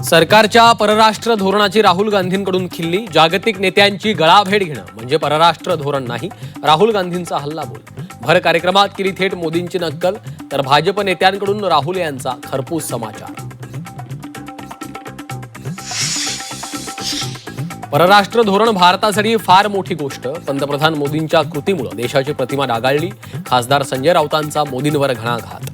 सरकारच्या परराष्ट्र धोरणाची राहुल गांधींकडून खिल्ली. जागतिक नेत्यांची गळाभेट घेणं म्हणजे परराष्ट्र धोरण नाही, राहुल गांधींचा हल्लाबोल. भर कार्यक्रमात केली थेट मोदींची नक्कल, तर भाजप नेत्यांकडून राहुल यांचा खरपूस समाचार. परराष्ट्र धोरण भारतासाठी फार मोठी गोष्ट. पंतप्रधान मोदींच्या कृतीमुळे देशाची प्रतिमा डागाळली. खासदार संजय राऊतांचा मोदींवर घणाघात.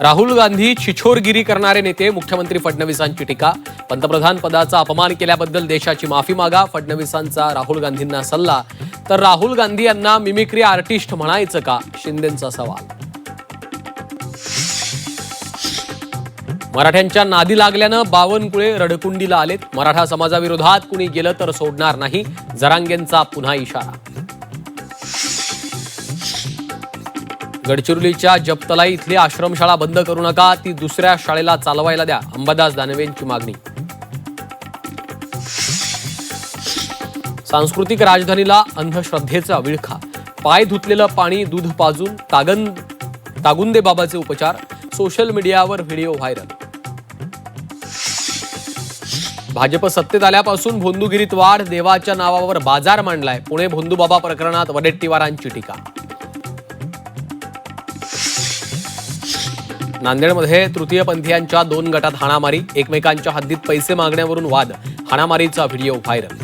राहुल गांधी छिछोरगिरी करणारे नेते. मुख्यमंत्री फडणवीसांची टीका. पंतप्रधान पदाचा अपमान केल्याबद्दल देशाची माफी मागा. फडणवीसांचा राहुल गांधींना सल्ला. तर राहुल गांधी यांना मिमिक्री आर्टिस्ट म्हणायचं का, शिंदेंचा सवाल. मराठ्यांच्या नादी लागल्यानं बावनकुळे रडकुंडीला आलेत. मराठा समाजाविरोधात कुणी गेलं तर सोडणार नाही, जरांगेंचा पुन्हा इशारा. गडचिरोलीच्या जपतलाई इथली आश्रमशाळा बंद करू नका, ती दुसऱ्या शाळेला चालवायला द्या, अंबादास दानवेंची मागणी. सांस्कृतिक राजधानीला अंधश्रद्धेचा विळखा. पाय धुतलेलं पाणी दूध पाजून तागुंदे बाबाचे उपचार. सोशल मीडियावर व्हिडिओ व्हायरल. भाजप सत्तेत आल्यापासून भोंदूगिरीत वाढ. देवाच्या नावावर बाजार मांडलाय. पुणे भोंदूबाबा प्रकरणात वडेट्टीवारांची टीका. नांदेडमध्ये तृतीयपंथीयांच्या 2 गटात हाणामारी. एकमेकांच्या हद्दीत पैसे मागण्यावरून वाद. हाणामारीचा व्हिडिओ व्हायरल.